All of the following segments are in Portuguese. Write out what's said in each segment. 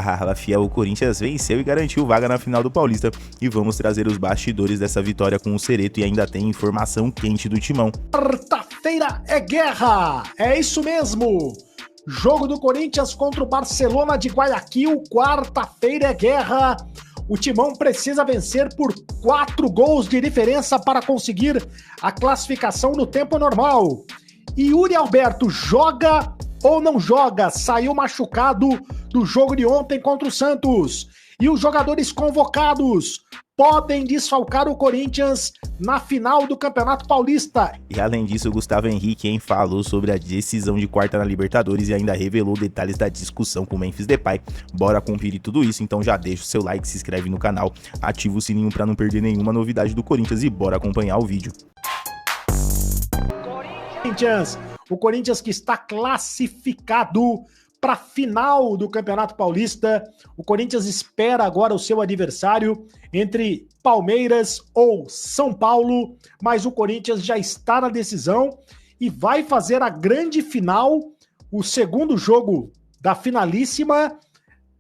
Fala fiel, o Corinthians venceu e garantiu vaga na final do Paulista. E vamos trazer os bastidores dessa vitória com o Cereto e ainda tem informação quente do Timão. Quarta-feira é guerra, é isso mesmo. Jogo do Corinthians contra o Barcelona de Guayaquil, quarta-feira é guerra. O Timão precisa vencer por 4 gols de diferença para conseguir a classificação no tempo normal. E Yuri Alberto joga ou não joga? Saiu machucado do jogo de ontem contra o Santos. E os jogadores convocados podem desfalcar o Corinthians na final do Campeonato Paulista. E além disso, o Gustavo Henrique falou sobre a decisão de quarta na Libertadores e ainda revelou detalhes da discussão com o Memphis Depay. Bora conferir tudo isso, então já deixa o seu like, se inscreve no canal, ativa o sininho para não perder nenhuma novidade do Corinthians e bora acompanhar o vídeo. O Corinthians que está classificado para a final do Campeonato Paulista. O Corinthians espera agora o seu adversário entre Palmeiras ou São Paulo, mas o Corinthians já está na decisão e vai fazer a grande final, o segundo jogo da finalíssima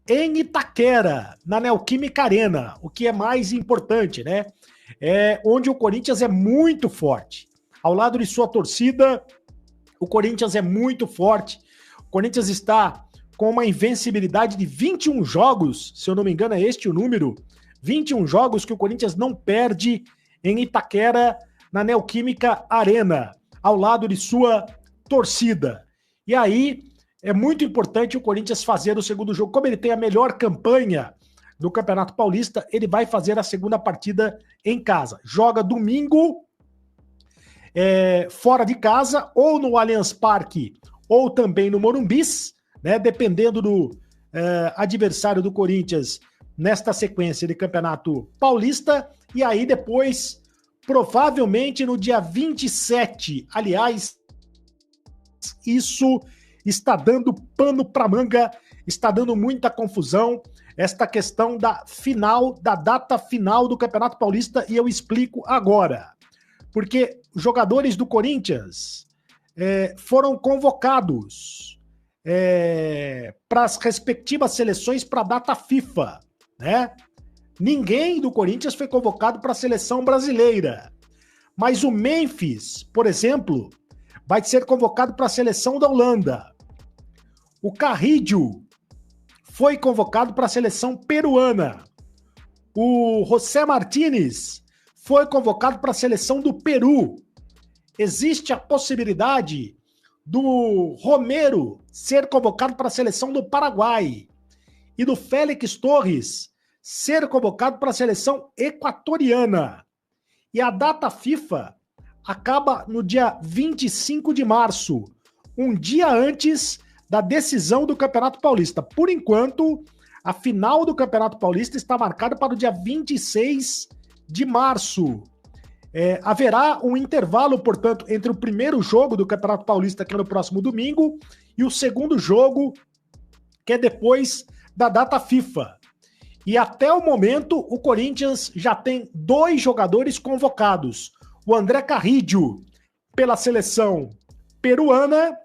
em Itaquera, na Neoquímica Arena, o que é mais importante, né? É onde o Corinthians é muito forte. Ao lado de sua torcida, o Corinthians é muito forte. O Corinthians está com uma invencibilidade de 21 jogos, se eu não me engano é este o número, 21 jogos que o Corinthians não perde em Itaquera, na Neoquímica Arena, ao lado de sua torcida. E aí é muito importante o Corinthians fazer o segundo jogo. Como ele tem a melhor campanha do Campeonato Paulista, ele vai fazer a segunda partida em casa. Joga domingo, fora de casa, ou no Allianz Parque, ou também no Morumbis, né, dependendo do adversário do Corinthians nesta sequência de Campeonato Paulista, e aí depois, provavelmente no dia 27, aliás, isso está dando pano para manga, está dando muita confusão, esta questão da final, da data final do Campeonato Paulista, e eu explico agora. Porque jogadores do Corinthians foram convocados para as respectivas seleções para a data FIFA, né? Ninguém do Corinthians foi convocado para a seleção brasileira. Mas o Memphis, por exemplo, vai ser convocado para a seleção da Holanda. O Carrillo foi convocado para a seleção peruana. O José Martínez foi convocado para a seleção do Peru. Existe a possibilidade do Romero ser convocado para a seleção do Paraguai e do Félix Torres ser convocado para a seleção equatoriana. E a data FIFA acaba no dia 25 de março, um dia antes da decisão do Campeonato Paulista. Por enquanto, a final do Campeonato Paulista está marcada para o dia 26 de março. Haverá um intervalo, portanto, entre o primeiro jogo do Campeonato Paulista, que é no próximo domingo, e o segundo jogo, que é depois da data FIFA. E até o momento, o Corinthians já tem 2 jogadores convocados. O André Carrillo, pela seleção peruana,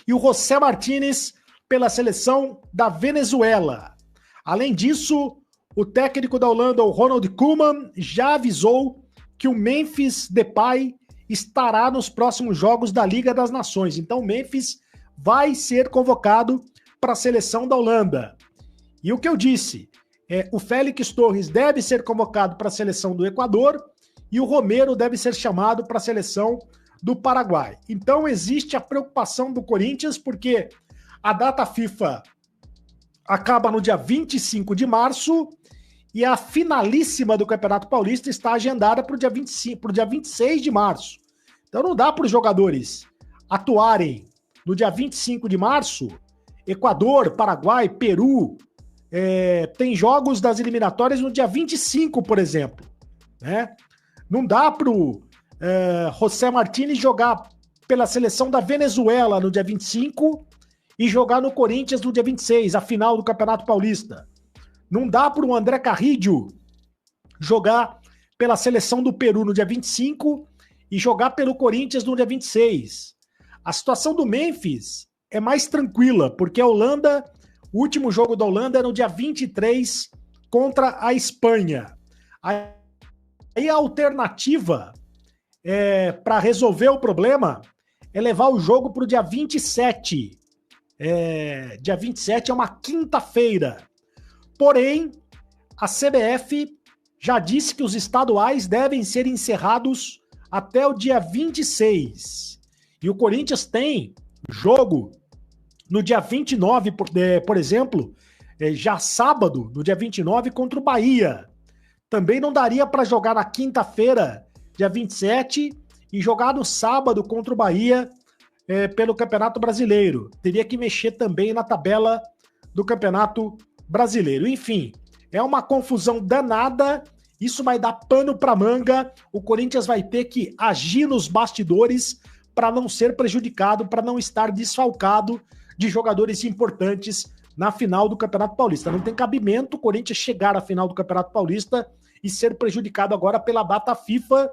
e o José Martínez, pela seleção da Venezuela. Além disso, o técnico da Holanda, o Ronald Koeman, já avisou que o Memphis Depay estará nos próximos jogos da Liga das Nações. Então o Memphis vai ser convocado para a seleção da Holanda. E o que eu disse, o Félix Torres deve ser convocado para a seleção do Equador e o Romero deve ser chamado para a seleção do Paraguai. Então existe a preocupação do Corinthians porque a data FIFA acaba no dia 25 de março e a finalíssima do Campeonato Paulista está agendada para o dia 26 de março. Então não dá para os jogadores atuarem no dia 25 de março. Equador, Paraguai, Peru, tem jogos das eliminatórias no dia 25, por exemplo. Né? Não dá para o José Martínez jogar pela seleção da Venezuela no dia 25 e jogar no Corinthians no dia 26, a final do Campeonato Paulista. Não dá para o André Carrillo jogar pela seleção do Peru no dia 25 e jogar pelo Corinthians no dia 26. A situação do Memphis é mais tranquila, porque a Holanda O último jogo da Holanda é no dia 23 contra a Espanha. Aí a alternativa para resolver o problema é levar o jogo para o dia 27. Dia 27 é uma quinta-feira. Porém, a CBF já disse que os estaduais devem ser encerrados até o dia 26. E o Corinthians tem jogo no dia 29, por exemplo, já sábado, no dia 29, contra o Bahia. Também não daria para jogar na quinta-feira, dia 27, e jogar no sábado contra o Bahia pelo Campeonato Brasileiro. Teria que mexer também na tabela do Campeonato Brasileiro. Enfim, é uma confusão danada. Isso vai dar pano para manga. O Corinthians vai ter que agir nos bastidores para não ser prejudicado, para não estar desfalcado de jogadores importantes na final do Campeonato Paulista. Não tem cabimento o Corinthians chegar à final do Campeonato Paulista e ser prejudicado agora pela data FIFA,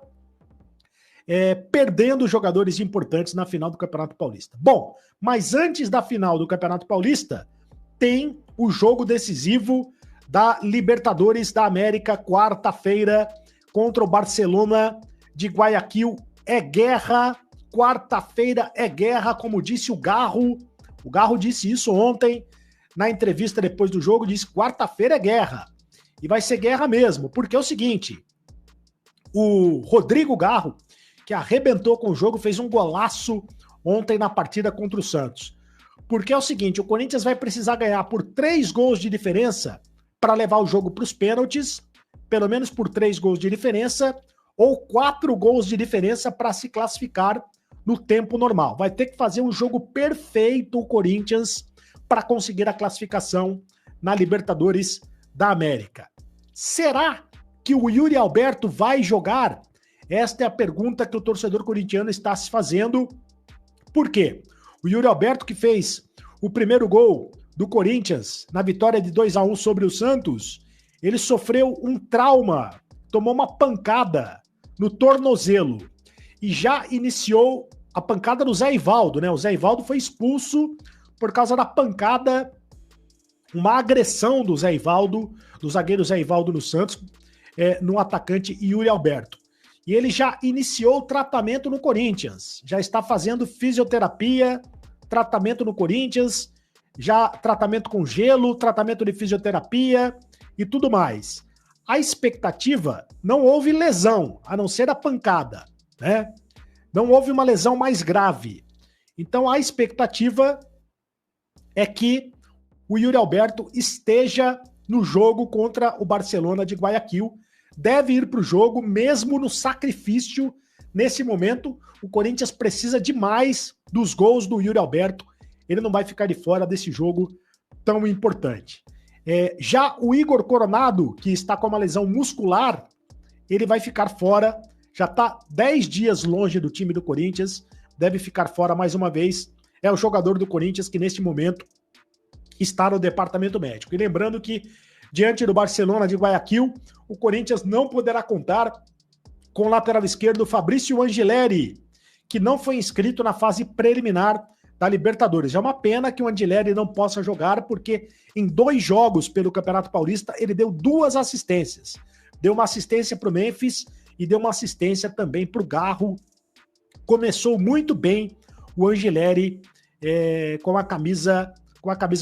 perdendo jogadores importantes na final do Campeonato Paulista. Bom, mas antes da final do Campeonato Paulista, tem o jogo decisivo da Libertadores da América, quarta-feira, contra o Barcelona de Guayaquil. É guerra, quarta-feira é guerra, como disse o Garro. O Garro disse isso ontem, na entrevista depois do jogo, disse quarta-feira é guerra. E vai ser guerra mesmo, porque é o seguinte, o Rodrigo Garro, que arrebentou com o jogo, fez um golaço ontem na partida contra o Santos. Porque é o seguinte, o Corinthians vai precisar ganhar por 3 gols de diferença para levar o jogo para os pênaltis, pelo menos por 3 gols de diferença, ou 4 gols de diferença para se classificar no tempo normal. Vai ter que fazer um jogo perfeito o Corinthians para conseguir a classificação na Libertadores da América. Será que o Yuri Alberto vai jogar? Esta é a pergunta que o torcedor corintiano está se fazendo. Por quê? O Yuri Alberto, que fez o primeiro gol do Corinthians na vitória de 2-1 sobre o Santos, ele sofreu um trauma, tomou uma pancada no tornozelo e já iniciou a pancada no Zé Ivaldo, né? O Zé Ivaldo foi expulso por causa da pancada, uma agressão do Zé Ivaldo, do zagueiro Zé Ivaldo no Santos, no atacante Yuri Alberto. E ele já iniciou o tratamento no Corinthians, já está fazendo fisioterapia, tratamento no Corinthians, já tratamento com gelo, tratamento de fisioterapia e tudo mais. A expectativa, não houve lesão, a não ser a pancada, né? Não houve uma lesão mais grave. Então a expectativa é que o Yuri Alberto esteja no jogo contra o Barcelona de Guayaquil. Deve ir para o jogo, mesmo no sacrifício. Nesse momento, o Corinthians precisa demais dos gols do Yuri Alberto. Ele não vai ficar de fora desse jogo tão importante. Já o Igor Coronado, que está com uma lesão muscular, ele vai ficar fora. Já está 10 dias longe do time do Corinthians. Deve ficar fora mais uma vez. É o jogador do Corinthians que, neste momento, está no departamento médico. E lembrando que, diante do Barcelona de Guayaquil, o Corinthians não poderá contar com o lateral esquerdo Fabrício Angileri, que não foi inscrito na fase preliminar da Libertadores. É uma pena que o Angileri não possa jogar, porque em 2 jogos pelo Campeonato Paulista ele deu 2 assistências. Deu uma assistência para o Memphis e deu uma assistência também para o Garro. Começou muito bem o Angileri com a camisa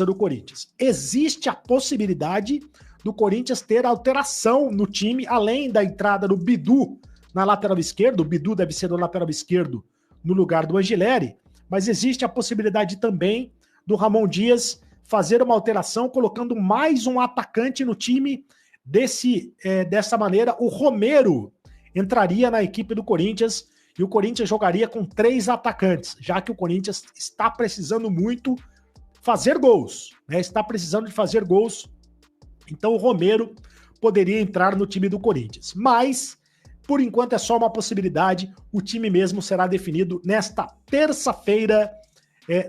do Corinthians. Existe a possibilidade do Corinthians ter alteração no time, além da entrada do Bidu na lateral esquerda. O Bidu deve ser o lateral esquerdo no lugar do Angileri, mas existe a possibilidade também do Ramon Dias fazer uma alteração, colocando mais um atacante no time. Dessa maneira, o Romero entraria na equipe do Corinthians e o Corinthians jogaria com 3 atacantes, já que o Corinthians está precisando muito fazer gols, né? Está precisando de fazer gols. Então o Romero poderia entrar no time do Corinthians. Mas, por enquanto, é só uma possibilidade. O time mesmo será definido nesta terça-feira,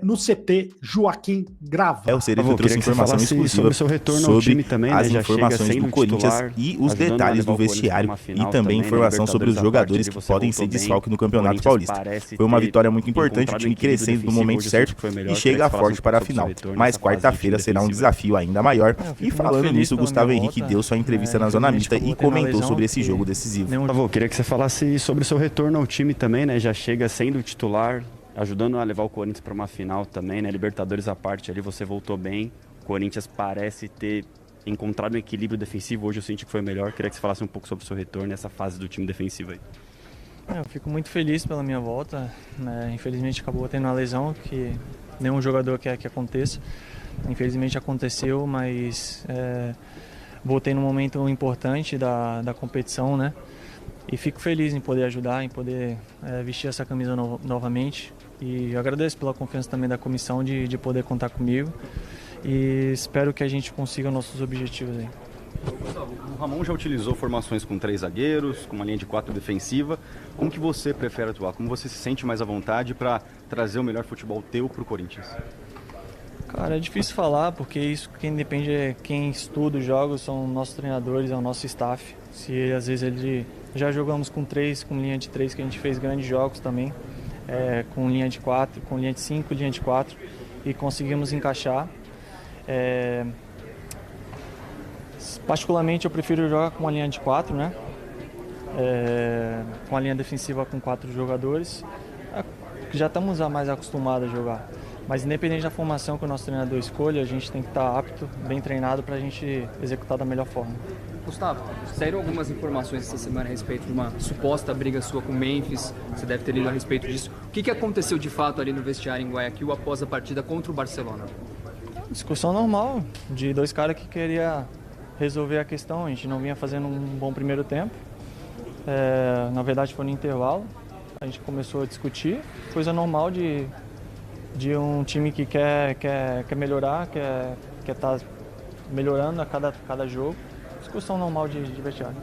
no CT Joaquim Grava. O Serifo trouxe informação exclusiva sobre o seu retorno ao time também, as né? informações do Corinthians titular, e os detalhes do vestiário e também informação sobre os jogadores que podem ser desfalque no Campeonato Paulista. Foi uma vitória muito importante, o time crescendo no momento certo e chega forte para a final. Mas quarta-feira será um desafio ainda maior. E falando nisso, o Gustavo Henrique deu sua entrevista na Zona Mista e comentou sobre esse jogo decisivo. Gustavo, queria que você falasse sobre o seu retorno ao time também, né? Já chega sendo titular, ajudando a levar o Corinthians para uma final também, né? Libertadores à parte ali, você voltou bem. O Corinthians parece ter encontrado um equilíbrio defensivo. Hoje eu senti que foi melhor. Queria que você falasse um pouco sobre o seu retorno nessa fase do time defensivo aí. Eu fico muito feliz pela minha volta, né? Infelizmente acabou tendo uma lesão que nenhum jogador quer que aconteça. Infelizmente aconteceu, mas voltei num momento importante da competição, né? E fico feliz em poder ajudar, em poder vestir essa camisa novamente. E agradeço pela confiança também da comissão de poder contar comigo. E espero que a gente consiga nossos objetivos aí. Gustavo, o Ramon já utilizou formações com 3 zagueiros, com uma linha de 4 defensiva. Como que você prefere atuar? Como você se sente mais à vontade para trazer o melhor futebol teu para o Corinthians? Cara, é difícil falar, porque isso quem depende é quem estuda os jogos, são nossos treinadores, é o nosso staff. Se às vezes ele já jogamos com 3, com linha de 3, que a gente fez grandes jogos também, com linha de 4, com linha de 5, linha de 4, e conseguimos encaixar. Particularmente eu prefiro jogar com uma linha de 4, né? Com a linha defensiva com 4 jogadores, já estamos mais acostumados a jogar. Mas independente da formação que o nosso treinador escolha, a gente tem que estar apto, bem treinado para a gente executar da melhor forma. Gustavo, saíram algumas informações essa semana a respeito de uma suposta briga sua com o Memphis, você deve ter lido a respeito disso. O que aconteceu de fato ali no vestiário em Guayaquil após a partida contra o Barcelona? Discussão normal, de 2 caras que queriam resolver a questão. A gente não vinha fazendo um bom primeiro tempo, na verdade foi no intervalo, a gente começou a discutir, coisa normal de um time que quer melhorar, quer estar melhorando a cada jogo. Discussão normal de vestiário.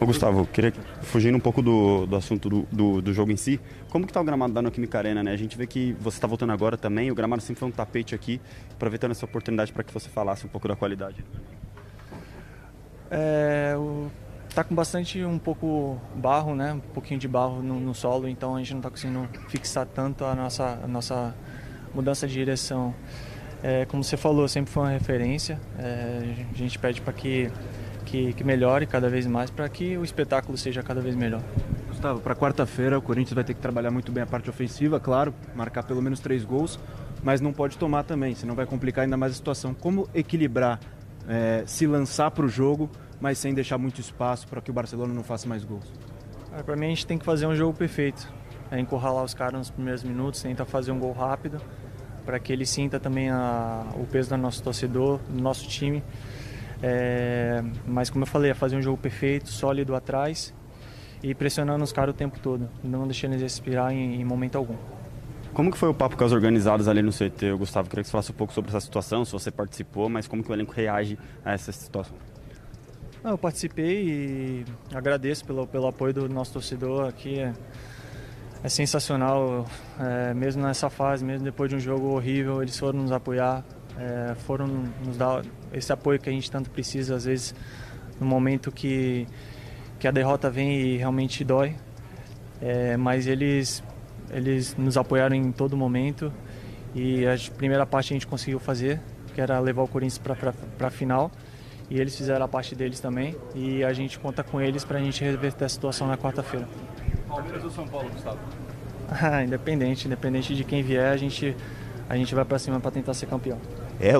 Gustavo, queria fugindo um pouco do assunto do jogo em si, como que tá o gramado da Neoquímica Arena, né? A gente vê que você está voltando agora também, o gramado sempre foi um tapete aqui, aproveitando essa oportunidade para que você falasse um pouco da qualidade. Tá com um pouco barro, né? Um pouquinho de barro no solo, então a gente não está conseguindo fixar tanto a nossa mudança de direção. Como você falou, sempre foi uma referência. A gente pede para que melhore cada vez mais, para que o espetáculo seja cada vez melhor. Gustavo, para quarta-feira o Corinthians vai ter que trabalhar muito bem a parte ofensiva, claro, marcar pelo menos 3 gols, mas não pode tomar também, senão vai complicar ainda mais a situação. Como equilibrar, se lançar para o jogo, mas sem deixar muito espaço para que o Barcelona não faça mais gols? Para mim a gente tem que fazer um jogo perfeito, encurralar os caras nos primeiros minutos, tentar fazer um gol rápido, para que ele sinta também o peso do nosso torcedor, do nosso time. Mas como eu falei, é fazer um jogo perfeito, sólido atrás e pressionando os caras o tempo todo, não deixando eles respirar em momento algum. Como que foi o papo com as organizadas ali no CT, Gustavo? Queria que você falasse um pouco sobre essa situação, se você participou, mas como que o elenco reage a essa situação? Eu participei e agradeço pelo apoio do nosso torcedor aqui. É sensacional, mesmo nessa fase, mesmo depois de um jogo horrível, eles foram nos apoiar, foram nos dar esse apoio que a gente tanto precisa, às vezes, no momento que a derrota vem e realmente dói. Mas eles nos apoiaram em todo momento e a primeira parte a gente conseguiu fazer, que era levar o Corinthians para a final. E eles fizeram a parte deles também e a gente conta com eles para a gente reverter a situação na quarta-feira. Palmeiras ou São Paulo, Gustavo? Independente de quem vier, a gente vai para cima para tentar ser campeão.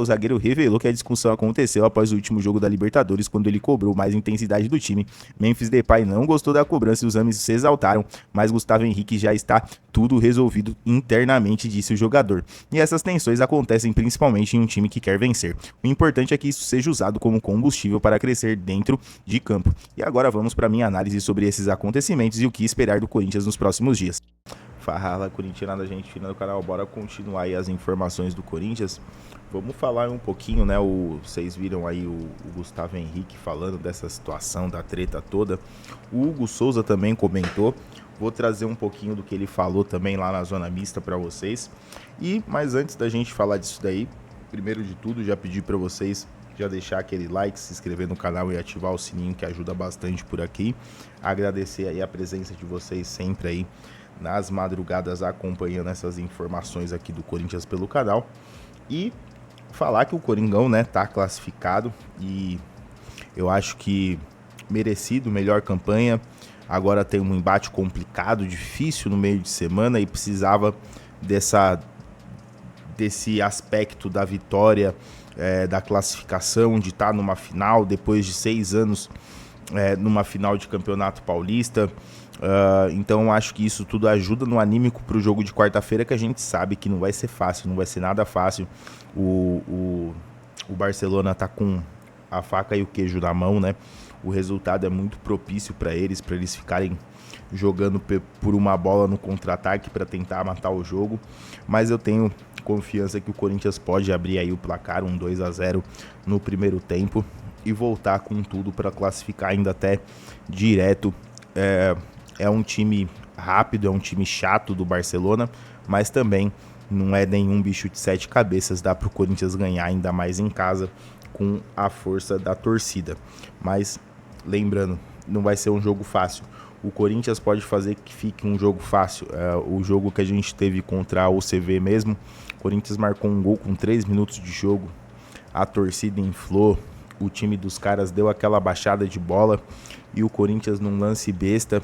O zagueiro revelou que a discussão aconteceu após o último jogo da Libertadores, quando ele cobrou mais intensidade do time. Memphis Depay não gostou da cobrança e os homens se exaltaram, mas Gustavo Henrique já está tudo resolvido internamente, disse o jogador. E essas tensões acontecem principalmente em um time que quer vencer. O importante é que isso seja usado como combustível para crescer dentro de campo. E agora vamos para minha análise sobre esses acontecimentos e o que esperar do Corinthians nos próximos dias. Fala, corintiana da gente no canal, bora continuar aí as informações do Corinthians. Vamos falar um pouquinho, né? Vocês viram aí o Gustavo Henrique falando dessa situação, da treta toda. O Hugo Souza também comentou. vou trazer um pouquinho do que ele falou também lá na zona mista para vocês. Mas antes da gente falar disso daí, primeiro de tudo, já pedi para vocês já deixar aquele like, se inscrever no canal e ativar o sininho, que ajuda bastante por aqui. Agradecer aí a presença de vocês sempre aí nas madrugadas acompanhando essas informações aqui do Corinthians pelo canal. E falar que o Coringão, né, tá classificado e eu acho que merecido, melhor campanha. Agora tem um embate complicado, difícil no meio de semana e precisava desse aspecto da vitória, da classificação, de estar numa final, depois de 6 anos numa final de Campeonato Paulista. Então acho que isso tudo ajuda no anímico para o jogo de quarta-feira, que a gente sabe que não vai ser fácil, não vai ser nada fácil. O Barcelona tá com a faca e o queijo na mão, né? O resultado é muito propício para eles ficarem jogando por uma bola no contra-ataque para tentar matar o jogo, mas eu tenho confiança que o Corinthians pode abrir aí o placar, 2-0 no primeiro tempo e voltar com tudo para classificar ainda até direto. É um time rápido, é um time chato do Barcelona, mas também não é nenhum bicho de 7 cabeças, dá para o Corinthians ganhar, ainda mais em casa, com a força da torcida. Mas lembrando, não vai ser um jogo fácil. O Corinthians pode fazer que fique um jogo fácil. O jogo que a gente teve contra o CV mesmo, o Corinthians marcou um gol com 3 minutos de jogo, a torcida inflou, o time dos caras deu aquela baixada de bola e o Corinthians, num lance besta,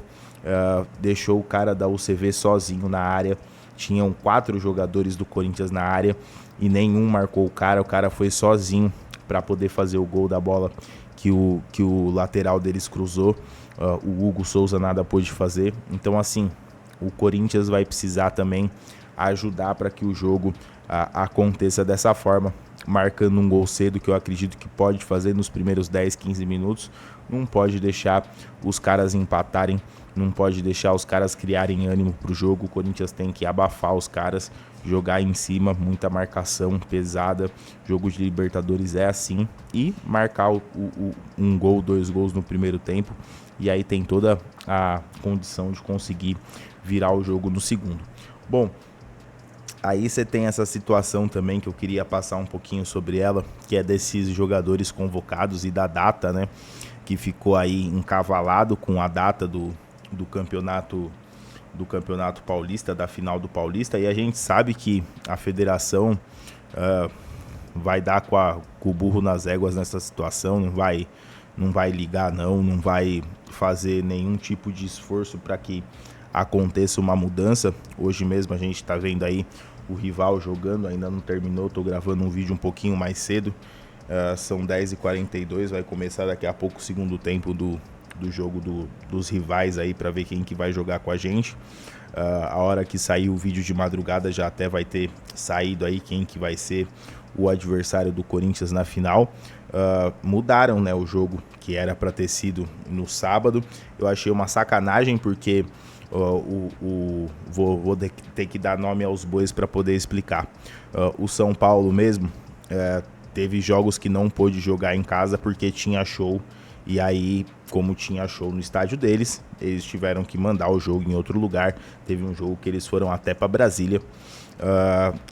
deixou o cara da UCV sozinho na área. Tinham 4 jogadores do Corinthians na área e nenhum marcou o cara foi sozinho para poder fazer o gol da bola que o lateral deles cruzou. O Hugo Souza nada pôde fazer. Então, assim, o Corinthians vai precisar também ajudar para que o jogo aconteça dessa forma, marcando um gol cedo, que eu acredito que pode fazer nos primeiros 10, 15 minutos. Não pode deixar os caras empatarem, não pode deixar os caras criarem ânimo para o jogo. O Corinthians tem que abafar os caras, jogar em cima, muita marcação pesada. Jogo de Libertadores é assim. E marcar um gol, 2 gols no primeiro tempo. E aí tem toda a condição de conseguir virar o jogo no segundo. Bom, aí você tem essa situação também que eu queria passar um pouquinho sobre ela, que é desses jogadores convocados e da data, né? Que ficou aí encavalado com a data do campeonato paulista, da final do Paulista. E a gente sabe que a federação vai dar com o burro nas éguas nessa situação, não vai ligar não vai fazer nenhum tipo de esforço para que aconteça uma mudança. Hoje mesmo a gente está vendo aí o rival jogando, ainda não terminou, estou gravando um vídeo um pouquinho mais cedo, são 10h42, vai começar daqui a pouco o segundo tempo do jogo dos rivais aí, para ver quem que vai jogar com a gente. A hora que sair o vídeo de madrugada já até vai ter saído aí quem que vai ser o adversário do Corinthians na final. Mudaram, né, o jogo que era para ter sido no sábado. Eu achei uma sacanagem porque vou ter que dar nome aos bois para poder explicar. O São Paulo mesmo teve jogos que não pôde jogar em casa porque tinha show. E aí, como tinha show no estádio deles, eles tiveram que mandar o jogo em outro lugar. Teve um jogo que eles foram até para Brasília.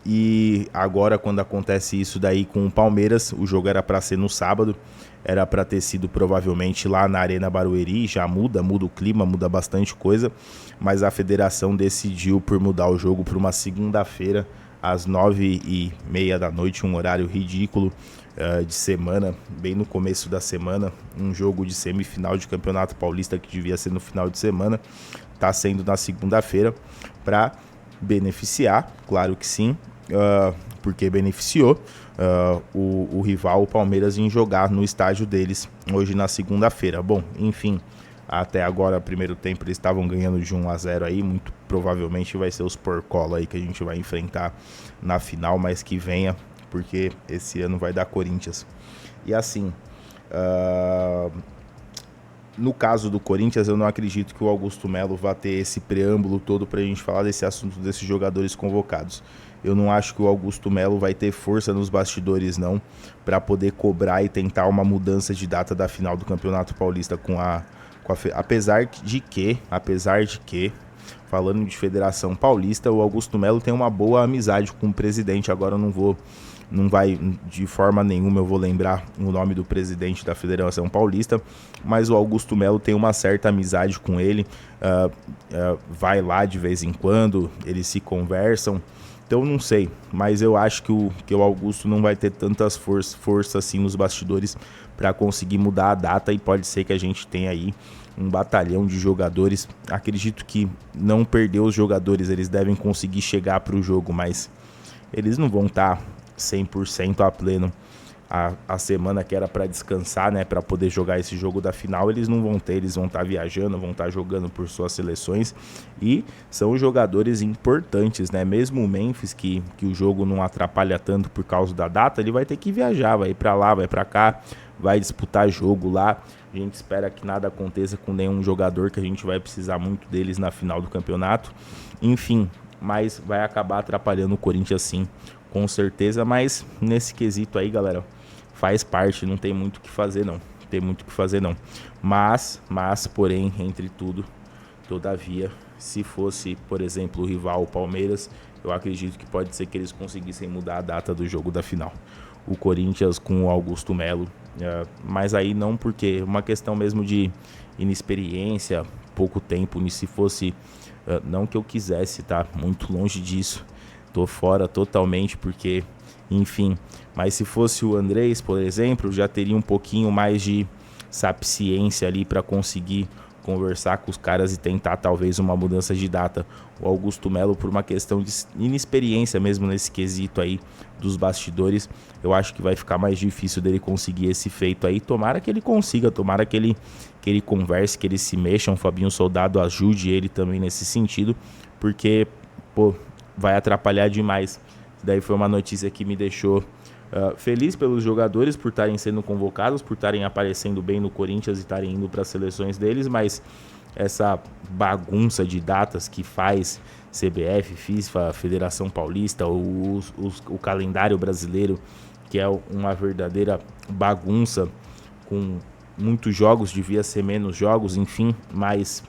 E agora, quando acontece isso daí com o Palmeiras, o jogo era para ser no sábado, era para ter sido provavelmente lá na Arena Barueri. Já muda o clima, muda bastante coisa, mas a federação decidiu por mudar o jogo para uma segunda-feira às 9h30 da noite, um horário ridículo de semana, bem no começo da semana. Um jogo de semifinal de Campeonato Paulista que devia ser no final de semana, está sendo na segunda-feira, para beneficiar, claro que sim, porque beneficiou o rival, o Palmeiras, em jogar no estádio deles hoje na segunda-feira. Bom, enfim, até agora, primeiro tempo, eles estavam ganhando de 1-0 aí, muito provavelmente vai ser os porcola aí que a gente vai enfrentar na final, mas que venha, porque esse ano vai dar Corinthians. E assim, no caso do Corinthians, eu não acredito que o Augusto Melo vá ter esse preâmbulo todo para a gente falar desse assunto desses jogadores convocados. Eu não acho que o Augusto Melo vai ter força nos bastidores não, para poder cobrar e tentar uma mudança de data da final do Campeonato Paulista apesar de que falando de Federação Paulista, o Augusto Melo tem uma boa amizade com o presidente. Agora não vai de forma nenhuma eu vou lembrar o nome do presidente da Federação Paulista, mas o Augusto Melo tem uma certa amizade com ele, vai lá de vez em quando, eles se conversam. Então não sei, mas eu acho que o Augusto não vai ter tantas força assim nos bastidores para conseguir mudar a data, e pode ser que a gente tenha aí um batalhão de jogadores. Acredito que não perder os jogadores, eles devem conseguir chegar para o jogo, mas eles não vão estar 100% a pleno. A semana que era para descansar, né, para poder jogar esse jogo da final, eles não vão ter, eles vão estar viajando, vão estar jogando por suas seleções, e são jogadores importantes, né, mesmo o Memphis, que o jogo não atrapalha tanto por causa da data, ele vai ter que viajar, vai para lá, vai para cá, vai disputar jogo lá. A gente espera que nada aconteça com nenhum jogador, que a gente vai precisar muito deles na final do campeonato, enfim, mas vai acabar atrapalhando o Corinthians sim, com certeza. Mas nesse quesito aí, galera, faz parte, não tem muito o que fazer não, mas, porém, entre tudo, todavia, se fosse, por exemplo, o rival, o Palmeiras, eu acredito que pode ser que eles conseguissem mudar a data do jogo da final. O Corinthians com o Augusto Melo, mas aí não, porque é uma questão mesmo de inexperiência, pouco tempo, e se fosse, não que eu quisesse, tá, muito longe disso, tô fora totalmente, porque, enfim, mas se fosse o Andrés, por exemplo, já teria um pouquinho mais de sapiência ali para conseguir conversar com os caras e tentar talvez uma mudança de data. O Augusto Melo, por uma questão de inexperiência mesmo nesse quesito aí dos bastidores, eu acho que vai ficar mais difícil dele conseguir esse feito aí. Tomara que ele consiga, tomara que ele converse, que ele se mexa, o Fabinho Soldado ajude ele também nesse sentido, porque, pô, vai atrapalhar demais. Daí foi uma notícia que me deixou feliz pelos jogadores por estarem sendo convocados, por estarem aparecendo bem no Corinthians e estarem indo para as seleções deles, mas essa bagunça de datas que faz CBF, FIFA, Federação Paulista, o calendário brasileiro, que é uma verdadeira bagunça, com muitos jogos, devia ser menos jogos, enfim, mas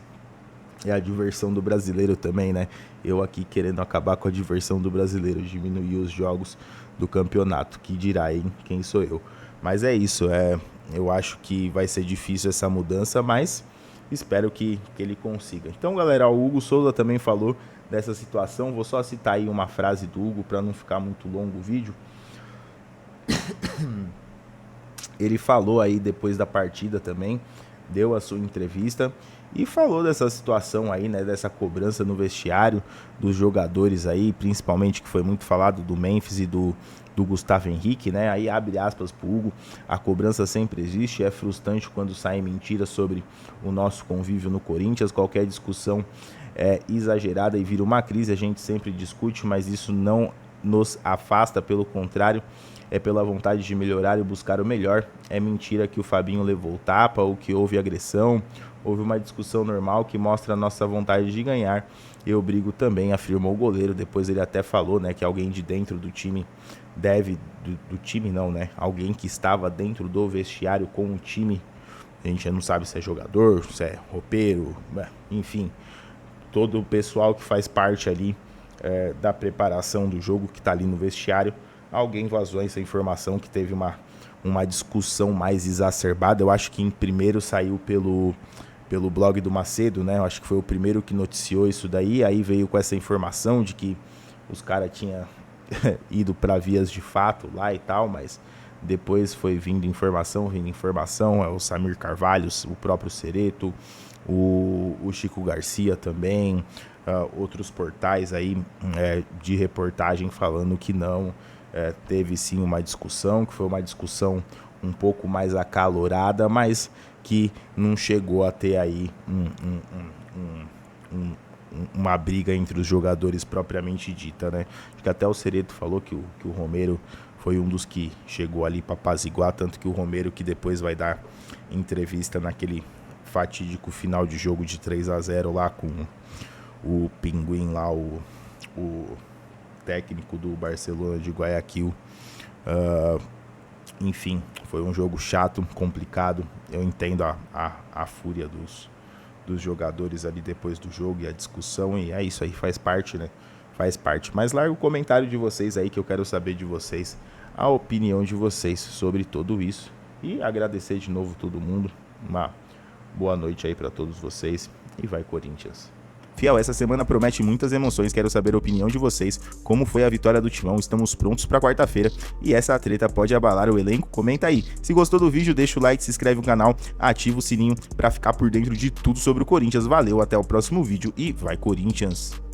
é a diversão do brasileiro também, né? Eu aqui querendo acabar com a diversão do brasileiro, diminuir os jogos do campeonato, que dirá, hein? Quem sou eu? Mas é isso, eu acho que vai ser difícil essa mudança, mas espero que ele consiga. Então, galera, o Hugo Souza também falou dessa situação, vou só citar aí uma frase do Hugo para não ficar muito longo o vídeo. Ele falou aí depois da partida também, deu a sua entrevista e falou dessa situação aí, né, dessa cobrança no vestiário dos jogadores aí, principalmente que foi muito falado do Memphis e do Gustavo Henrique, né, aí abre aspas pro Hugo: a cobrança sempre existe, é frustrante quando saem mentiras sobre o nosso convívio no Corinthians, qualquer discussão é exagerada e vira uma crise, a gente sempre discute, mas isso não nos afasta, pelo contrário, é pela vontade de melhorar e buscar o melhor. É mentira que o Fabinho levou tapa ou que houve agressão. Houve uma discussão normal que mostra a nossa vontade de ganhar. Eu brigo também, afirmou o goleiro. Depois ele até falou, né, que alguém de dentro do time do time não, né? Alguém que estava dentro do vestiário com o time. A gente não sabe se é jogador, se é roupeiro, enfim. Todo o pessoal que faz parte ali da preparação do jogo, que está ali no vestiário. Alguém vazou essa informação que teve uma discussão mais exacerbada. Eu acho que em primeiro saiu pelo blog do Macedo, né? Eu acho que foi o primeiro que noticiou isso daí. Aí veio com essa informação de que os caras tinham ido para vias de fato lá e tal, mas depois foi vindo informação, o Samir Carvalho, o próprio Cereto, o Chico Garcia também, outros portais aí de reportagem falando que não, teve sim uma discussão, que foi uma discussão um pouco mais acalorada, mas que não chegou a ter aí uma briga entre os jogadores propriamente dita, né? Acho que até o Cereto falou que o Romero foi um dos que chegou ali para apaziguar, tanto que o Romero, que depois vai dar entrevista naquele fatídico final de jogo de 3-0 lá com o Pinguim lá, o técnico do Barcelona de Guayaquil. Enfim, foi um jogo chato, complicado. Eu entendo a fúria dos jogadores ali depois do jogo e a discussão, e é isso aí, faz parte, né? Faz parte. Mas larga o comentário de vocês aí que eu quero saber de vocês, a opinião de vocês sobre tudo isso. E agradecer de novo todo mundo. Uma boa noite aí para todos vocês e vai Corinthians. Fiel, essa semana promete muitas emoções, quero saber a opinião de vocês, como foi a vitória do Timão, estamos prontos para quarta-feira e essa treta pode abalar o elenco? Comenta aí. Se gostou do vídeo, deixa o like, se inscreve no canal, ativa o sininho para ficar por dentro de tudo sobre o Corinthians. Valeu, até o próximo vídeo e vai Corinthians!